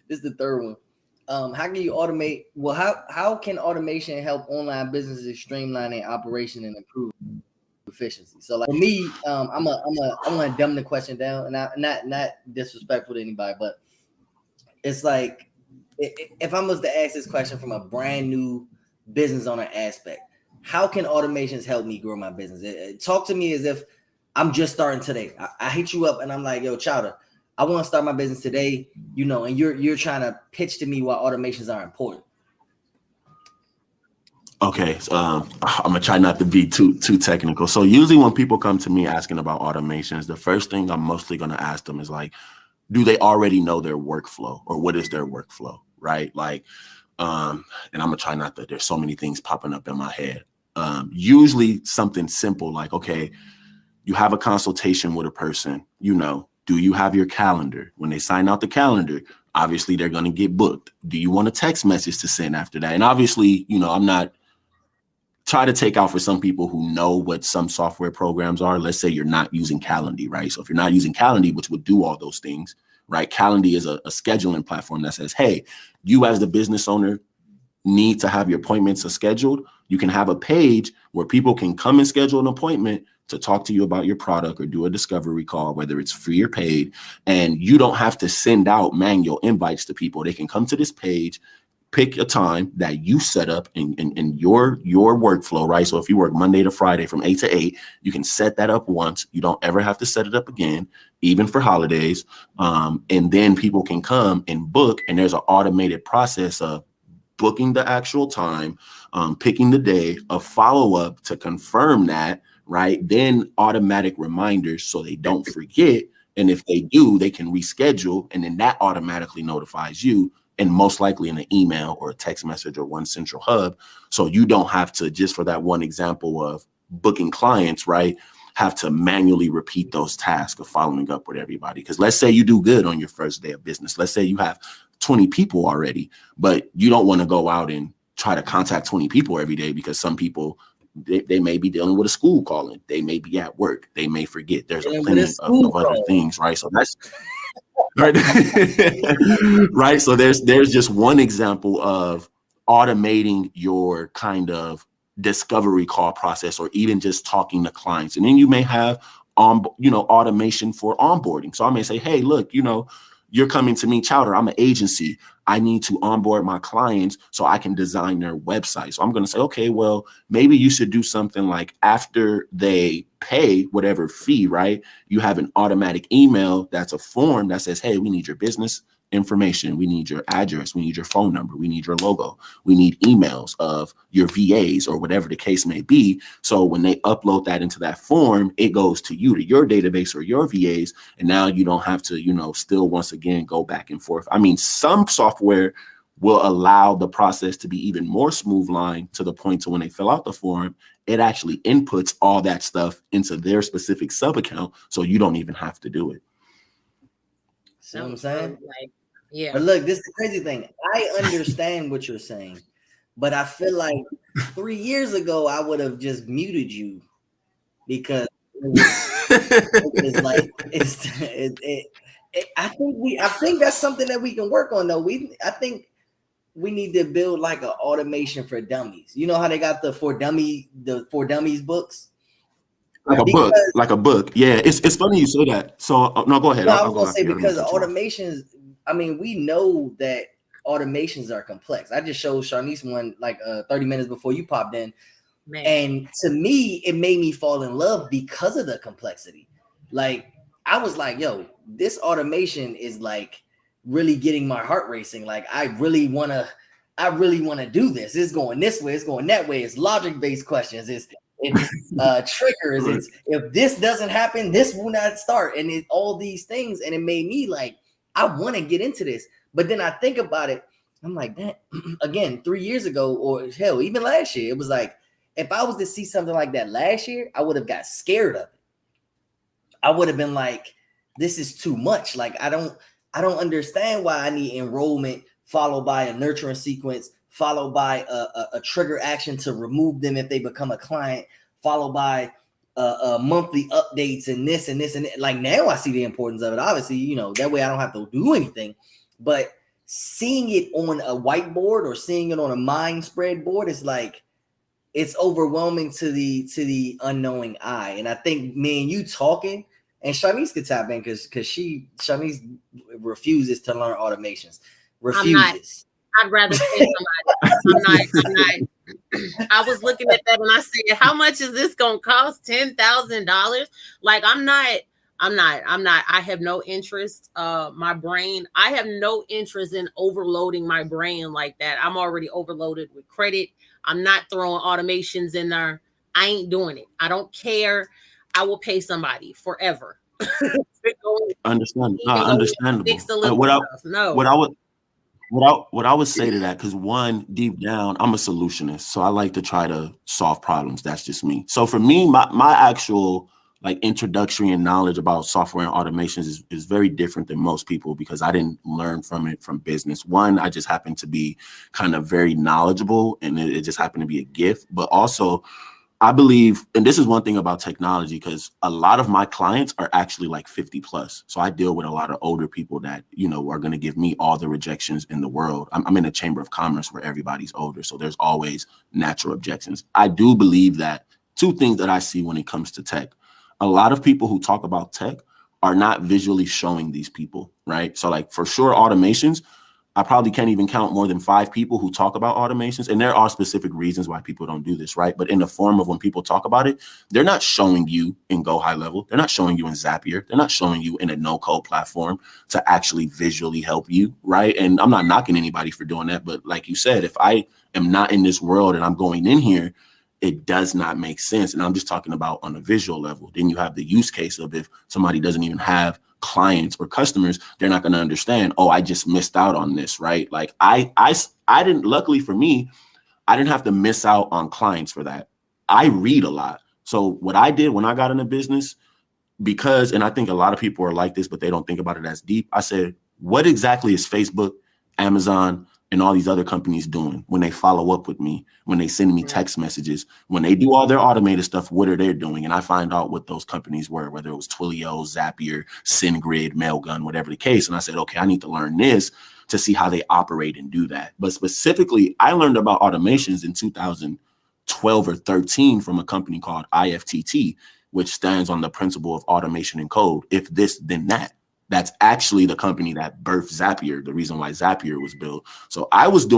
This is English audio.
This is the third one. How can you automate? Well, how can automation help online businesses streamline their operation and improve efficiency? So, like for me, I'm gonna dumb the question down, and not disrespectful to anybody, but it's like if I was to ask this question from a brand new business owner aspect, how can automations help me grow my business? Talk to me as if I'm just starting today. I hit you up and I'm like, yo, Chowder, I want to start my business today, and you're trying to pitch to me why automations are important. Okay, I'm gonna try not to be too technical. So usually when people come to me asking about automations, the first thing I'm mostly gonna ask them is like, do they already know their workflow, or what is their workflow, right? Like, and I'm gonna try not to. There's so many things popping up in my head. Usually something simple like, okay, you have a consultation with a person, do you have your calendar? When they sign out the calendar, obviously they're going to get booked. Do you want a text message to send after that? And obviously, I'm not try to take out for some people who know what some software programs are. Let's say you're not using Calendly, right? So if you're not using Calendly, which would do all those things, right? Calendly is a scheduling platform that says, hey, you as the business owner need to have your appointments scheduled. You can have a page where people can come and schedule an appointment to talk to you about your product or do a discovery call, whether it's free or paid. And you don't have to send out manual invites to people. They can come to this page, pick a time that you set up in your workflow, right? So if you work Monday to Friday from 8 to 8, you can set that up once. You don't ever have to set it up again, even for holidays. And then people can come and book, and there's an automated process of booking the actual time, picking the day, a follow-up to confirm that, right? Then automatic reminders so they don't forget. And if they do, they can reschedule, and then that automatically notifies you, and most likely in an email or a text message or one central hub. So you don't have to, just for that one example of booking clients, right, have to manually repeat those tasks of following up with everybody. Because let's say you do good on your first day of business. Let's say you have 20 people already, but you don't want to go out and try to contact 20 people every day, because some people, they may be dealing with a school calling. They may be at work. They may forget. There's a plenty of other things, right? So that's right. Right. So there's just one example of automating your kind of discovery call process, or even just talking to clients. And then you may have automation for onboarding. So I may say, hey, look, you're coming to me, Chowder, I'm an agency. I need to onboard my clients so I can design their website. So I'm going to say, okay, well, maybe you should do something like after they pay whatever fee, right? You have an automatic email that's a form that says, hey, we need your business information. We need your address. We need your phone number. We need your logo. We need emails of your VAs or whatever the case may be. So when they upload that into that form, it goes to you, to your database or your VAs. And now you don't have to, still once again, go back and forth. I mean, some software will allow the process to be even more smooth line, to the point to when they fill out the form, it actually inputs all that stuff into their specific sub account. So you don't even have to do it. See what I'm saying? Yeah. But look, this is the crazy thing. I understand what you're saying, but I feel like 3 years ago I would have just muted you, because I think that's something that we can work on though. I think we need to build like an automation for dummies. You know how they got the for dummies books? Like a book. Yeah, it's funny you say that. So no, go ahead. No, I was gonna say, because automations, I mean, we know that automations are complex. I just showed Sharnice one like 30 minutes before you popped in. Man. And to me, it made me fall in love because of the complexity. Like, I was like, yo, this automation is like really getting my heart racing. Like, I really want to do this. It's going this way. It's going that way. It's logic-based questions. It's triggers. It's, if this doesn't happen, this will not start. And it's all these things. And it made me like, I want to get into this. But then I think about it. I'm like, that again, 3 years ago, or hell, even last year, it was like, if I was to see something like that last year, I would have got scared of it. I would have been like, this is too much. Like, I don't understand why I need enrollment followed by a nurturing sequence, followed by a trigger action to remove them if they become a client, followed by monthly updates and this and this and that. Like, now I see the importance of it. Obviously, that way I don't have to do anything. But seeing it on a whiteboard or seeing it on a mind spread board is like, it's overwhelming to the unknowing eye. And I think me and you talking, and Shanice could tap in because Shanice refuses to learn automations. Refuses. I'd rather pay somebody. I'm not. I was looking at that and I said, how much is this gonna cost? $10,000? Like, I'm not. I have no interest. My brain, I have no interest in overloading my brain like that. I'm already overloaded with credit. I'm not throwing automations in there. I ain't doing it. I don't care. I will pay somebody forever. Understandable. What I would say to that, because one, deep down, I'm a solutionist, so I like to try to solve problems. That's just me. So for me, my actual like introductory and knowledge about software and automations is very different than most people, because I didn't learn from it from business. One, I just happened to be kind of very knowledgeable, and it just happened to be a gift. But also, I believe, and this is one thing about technology, because a lot of my clients are actually like 50 plus. So I deal with a lot of older people that, you know, are going to give me all the rejections in the world. I'm in a chamber of commerce where everybody's older, so there's always natural objections. I do believe that two things that I see when it comes to tech: a lot of people who talk about tech are not visually showing these people, right? So like, for sure, automations, I probably can't even count more than 5 people who talk about automations. And there are specific reasons why people don't do this, right? But in the form of when people talk about it, they're not showing you in Go High Level. They're not showing you in Zapier. They're not showing you in a no-code platform to actually visually help you, right? And I'm not knocking anybody for doing that. But like you said, if I am not in this world and I'm going in here, it does not make sense. And I'm just talking about on a visual level. Then you have the use case of if somebody doesn't even have clients or customers, they're not going to understand, oh, I just missed out on this, right? Like I didn't, luckily for me, I didn't have to miss out on clients for that. I read a lot. So what I did when I got into business, because, and I think a lot of people are like this, but they don't think about it as deep. I said, what exactly is Facebook, Amazon, and all these other companies doing when they follow up with me, when they send me text messages, when they do all their automated stuff? What are they doing? And I find out what those companies were, whether it was Twilio, Zapier, SendGrid, Mailgun, whatever the case. And I said, okay, I need to learn this to see how they operate and do that. But specifically, I learned about automations in 2012 or 13 from a company called IFTT, which stands on the principle of automation and code. If this, then that. That's actually the company that birthed Zapier, the reason why Zapier was built. So I was doing